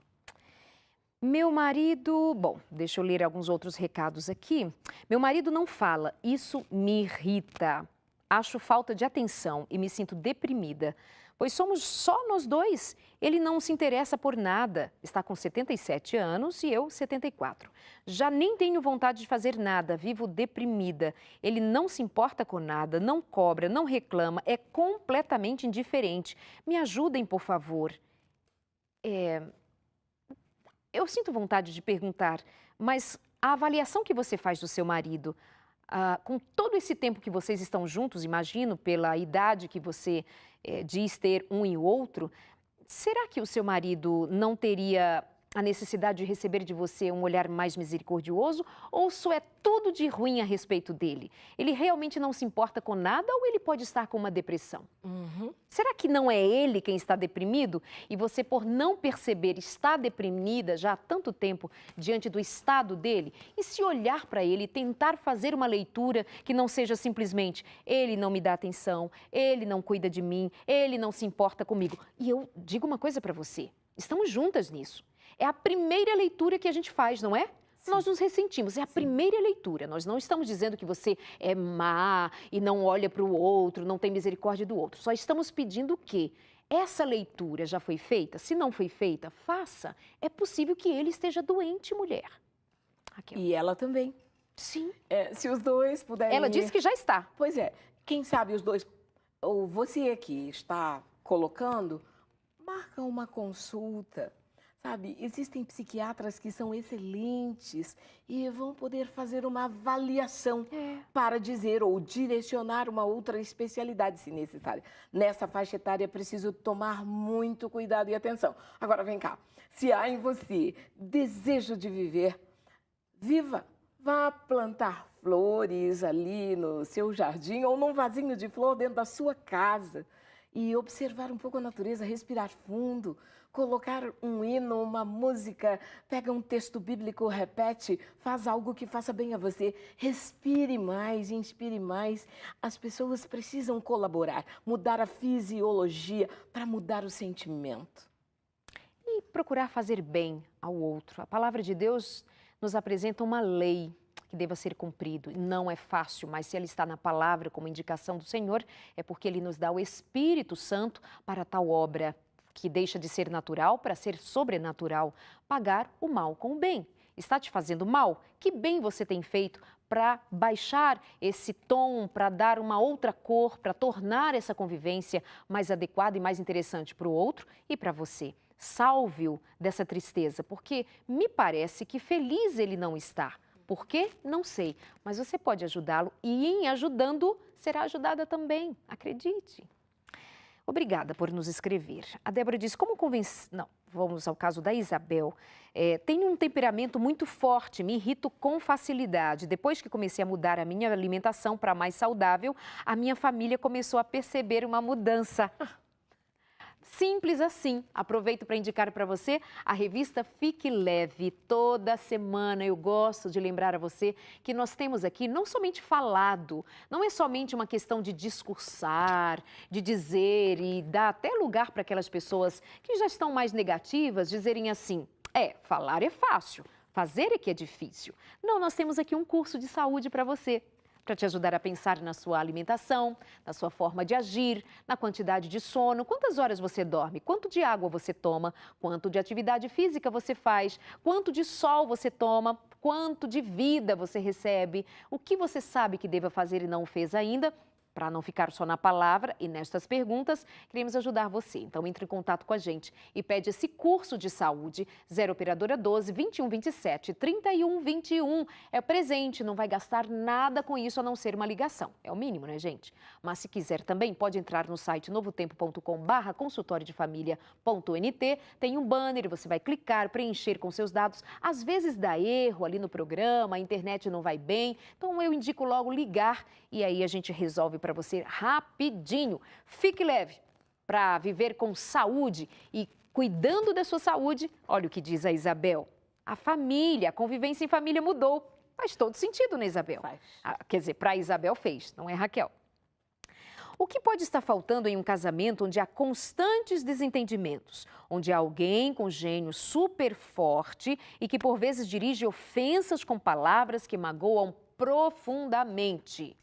Meu marido... Bom, deixa eu ler alguns outros recados aqui. Meu marido não fala, isso me irrita. Acho falta de atenção e me sinto deprimida, pois somos só nós dois. Ele não se interessa por nada. Está com 77 anos e eu 74. Já nem tenho vontade de fazer nada, vivo deprimida. Ele não se importa com nada, não cobra, não reclama, é completamente indiferente. Me ajudem, por favor. Eu sinto vontade de perguntar, mas a avaliação que você faz do seu marido, com todo esse tempo que vocês estão juntos, imagino, pela idade que você diz ter um e o outro, será que o seu marido não teria a necessidade de receber de você um olhar mais misericordioso ou isso é tudo de ruim a respeito dele? Ele realmente não se importa com nada ou ele pode estar com uma depressão? Será que não é ele quem está deprimido e você, por não perceber, está deprimida já há tanto tempo diante do estado dele? E se olhar para ele e tentar fazer uma leitura que não seja simplesmente ele não me dá atenção, ele não cuida de mim, ele não se importa comigo. E eu digo uma coisa para você, estamos juntas nisso. É a primeira leitura que a gente faz, não é? Sim. Nós nos ressentimos, é a primeira leitura. Nós não estamos dizendo que você é má e não olha para o outro, não tem misericórdia do outro. Só estamos pedindo que essa leitura já foi feita. Se não foi feita, faça. É possível que ele esteja doente, mulher. Raquel. E ela também. Sim. Se os dois puderem... Ela disse que já está. Pois é. Quem sabe os dois... Ou você aqui está colocando, marca uma consulta. Sabe, existem psiquiatras que são excelentes e vão poder fazer uma avaliação para dizer ou direcionar uma outra especialidade, se necessário. Nessa faixa etária, é preciso tomar muito cuidado e atenção. Agora, vem cá. Se há em você desejo de viver, viva. Vá plantar flores ali no seu jardim ou num vasinho de flor dentro da sua casa e observar um pouco a natureza, respirar fundo, colocar um hino, uma música, pega um texto bíblico, repete, faz algo que faça bem a você. Respire mais, inspire mais. As pessoas precisam colaborar, mudar a fisiologia para mudar o sentimento. E procurar fazer bem ao outro. A palavra de Deus nos apresenta uma lei que deva ser cumprido. Não é fácil, mas se ela está na palavra como indicação do Senhor, é porque Ele nos dá o Espírito Santo para tal obra que deixa de ser natural para ser sobrenatural, pagar o mal com o bem. Está te fazendo mal? Que bem você tem feito para baixar esse tom, para dar uma outra cor, para tornar essa convivência mais adequada e mais interessante para o outro e para você. Salve-o dessa tristeza, porque me parece que feliz ele não está. Por quê? Não sei, mas você pode ajudá-lo e em ajudando será ajudada também, acredite. Obrigada por nos escrever. A Débora diz, como convencer... Não, vamos ao caso da Isabel. Tenho um temperamento muito forte, me irrito com facilidade. Depois que comecei a mudar a minha alimentação para mais saudável, a minha família começou a perceber uma mudança. Simples assim. Aproveito para indicar para você a revista Fique Leve. Toda semana eu gosto de lembrar a você que nós temos aqui não somente falado, não é somente uma questão de discursar, de dizer e dar até lugar para aquelas pessoas que já estão mais negativas, dizerem assim, falar é fácil, fazer é que é difícil. Não, nós temos aqui um curso de saúde para você. Para te ajudar a pensar na sua alimentação, na sua forma de agir, na quantidade de sono, quantas horas você dorme, quanto de água você toma, quanto de atividade física você faz, quanto de sol você toma, quanto de vida você recebe, o que você sabe que deva fazer e não fez ainda. Para não ficar só na palavra e nestas perguntas, queremos ajudar você. Então, entre em contato com a gente e pede esse curso de saúde, 0 Operadora 12 21 27 31 21. É presente, não vai gastar nada com isso a não ser uma ligação. É o mínimo, né, gente? Mas se quiser também, pode entrar no site novotempo.com/consultoriodefamilia.nt. Tem um banner, você vai clicar, preencher com seus dados. Às vezes dá erro ali no programa, a internet não vai bem. Então, eu indico logo ligar e aí a gente resolve para você rapidinho. Fique leve para viver com saúde e cuidando da sua saúde. Olha o que diz a Isabel. A família, a convivência em família mudou. Faz todo sentido, né, Isabel? Faz. Quer dizer, para a Isabel fez, não é, Raquel? O que pode estar faltando em um casamento onde há constantes desentendimentos, onde há alguém com gênio super forte e que por vezes dirige ofensas com palavras que magoam profundamente?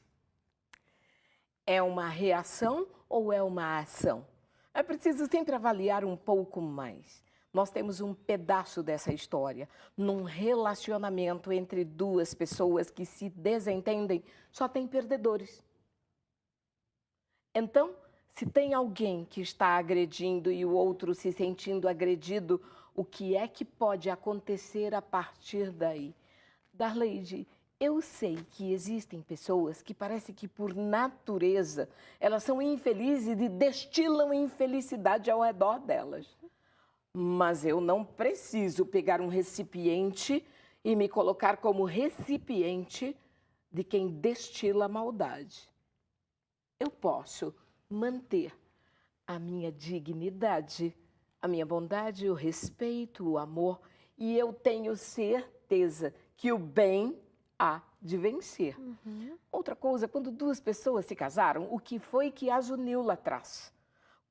É uma reação ou é uma ação? É preciso sempre avaliar um pouco mais. Nós temos um pedaço dessa história. Num relacionamento entre duas pessoas que se desentendem, só tem perdedores. Então, se tem alguém que está agredindo e o outro se sentindo agredido, o que é que pode acontecer a partir daí? Darleide, eu sei que existem pessoas que parece que por natureza elas são infelizes e destilam infelicidade ao redor delas. Mas eu não preciso pegar um recipiente e me colocar como recipiente de quem destila a maldade. Eu posso manter a minha dignidade, a minha bondade, o respeito, o amor, e eu tenho certeza que o bem há de vencer. Outra coisa, quando duas pessoas se casaram, o que foi que as uniu lá atrás?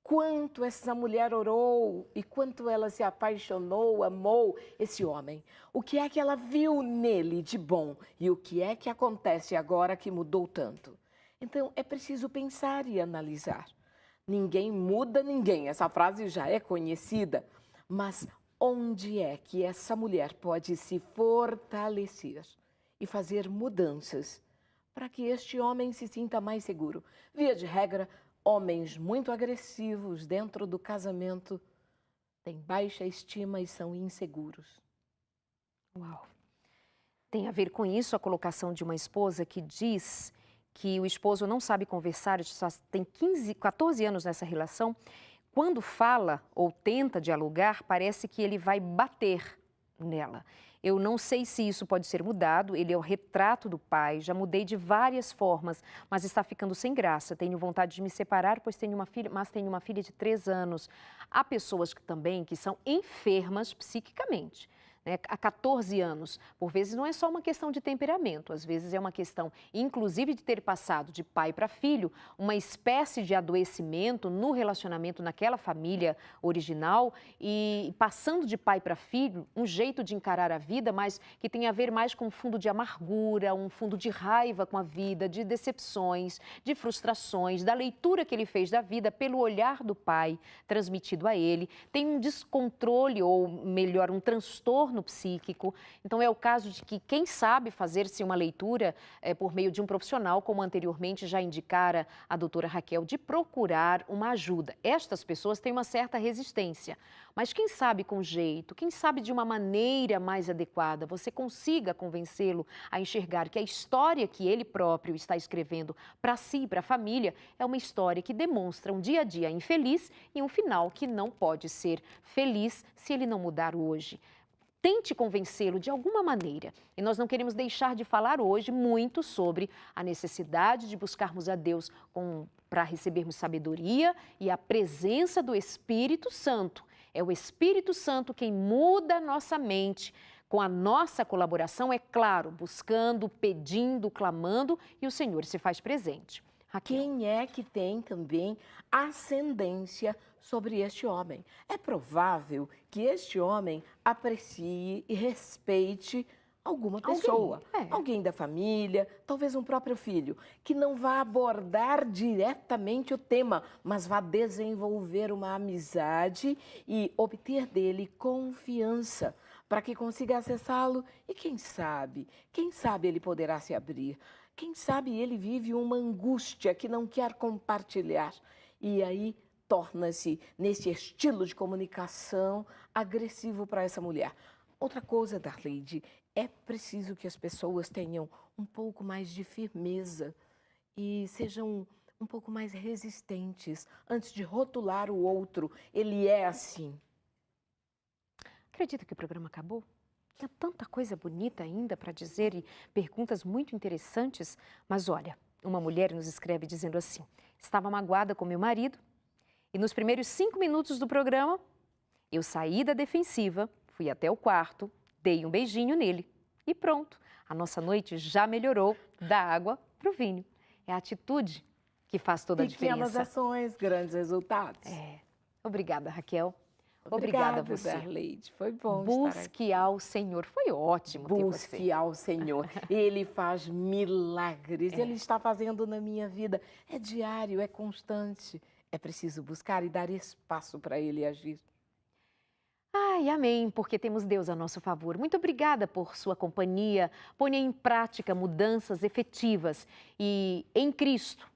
Quanto essa mulher orou e quanto ela se apaixonou, amou esse homem. O que é que ela viu nele de bom e o que é que acontece agora que mudou tanto? Então, é preciso pensar e analisar. Ninguém muda ninguém, essa frase já é conhecida, mas onde é que essa mulher pode se fortalecer e fazer mudanças para que este homem se sinta mais seguro? Via de regra, homens muito agressivos dentro do casamento têm baixa estima e são inseguros. Uau! Tem a ver com isso a colocação de uma esposa que diz que o esposo não sabe conversar, só tem 14 anos nessa relação. Quando fala ou tenta dialogar, parece que ele vai bater nela. Eu não sei se isso pode ser mudado, ele é o retrato do pai, já mudei de várias formas, mas está ficando sem graça. Tenho vontade de me separar, pois tenho uma filha de 3 anos. Há pessoas que são enfermas psiquicamente. Há 14 anos, por vezes não é só uma questão de temperamento, às vezes é uma questão, inclusive, de ter passado de pai para filho, uma espécie de adoecimento no relacionamento naquela família original e passando de pai para filho, um jeito de encarar a vida, mas que tem a ver mais com um fundo de amargura, um fundo de raiva com a vida, de decepções, de frustrações, da leitura que ele fez da vida pelo olhar do pai transmitido a ele, tem um descontrole ou melhor, um transtorno psíquico. Então é o caso de que quem sabe fazer-se uma leitura por meio de um profissional, como anteriormente já indicara a doutora Raquel, de procurar uma ajuda. Estas pessoas têm uma certa resistência, mas quem sabe com jeito, quem sabe de uma maneira mais adequada, você consiga convencê-lo a enxergar que a história que ele próprio está escrevendo para si e para a família é uma história que demonstra um dia a dia infeliz e um final que não pode ser feliz se ele não mudar hoje. Tente convencê-lo de alguma maneira. E nós não queremos deixar de falar hoje muito sobre a necessidade de buscarmos a Deus para recebermos sabedoria e a presença do Espírito Santo. É o Espírito Santo quem muda a nossa mente. Com a nossa colaboração, é claro, buscando, pedindo, clamando, e o Senhor se faz presente. Raquel. Quem é que tem também ascendência sobre este homem? É provável que este homem aprecie e respeite alguma pessoa, alguém da família, talvez um próprio filho, que não vá abordar diretamente o tema, mas vá desenvolver uma amizade e obter dele confiança para que consiga acessá-lo e quem sabe ele poderá se abrir. Quem sabe ele vive uma angústia que não quer compartilhar e aí torna-se, nesse estilo de comunicação, agressivo para essa mulher. Outra coisa, Darleide, é preciso que as pessoas tenham um pouco mais de firmeza e sejam um pouco mais resistentes antes de rotular o outro. Ele é assim. Acredita que o programa acabou? Tinha tanta coisa bonita ainda para dizer e perguntas muito interessantes. Mas olha, uma mulher nos escreve dizendo assim: estava magoada com meu marido e nos primeiros 5 minutos do programa eu saí da defensiva, fui até o quarto, dei um beijinho nele e pronto. A nossa noite já melhorou da água para o vinho. É a atitude que faz toda a diferença. Pequenas ações, grandes resultados. Obrigada, Raquel. Obrigada a você. Darleide. Foi bom estar aqui. Busque ao Senhor. Foi ótimo ter você. Busque ao Senhor. Ele faz milagres. Ele está fazendo na minha vida. É diário, é constante. É preciso buscar e dar espaço para Ele agir. Ai, amém, porque temos Deus a nosso favor. Muito obrigada por sua companhia. Ponha em prática mudanças efetivas e em Cristo.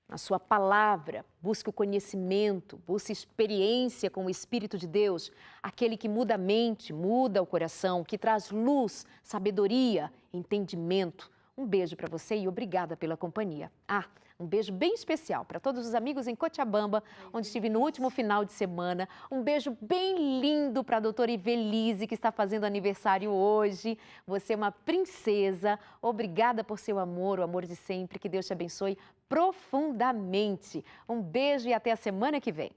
Na sua palavra, busque o conhecimento, busque experiência com o Espírito de Deus, aquele que muda a mente, muda o coração, que traz luz, sabedoria, entendimento, Um beijo para você e obrigada pela companhia. Um beijo bem especial para todos os amigos em Cochabamba, onde estive no último final de semana. Um beijo bem lindo para a doutora Ivelise, que está fazendo aniversário hoje. Você é uma princesa. Obrigada por seu amor, o amor de sempre. Que Deus te abençoe profundamente. Um beijo e até a semana que vem.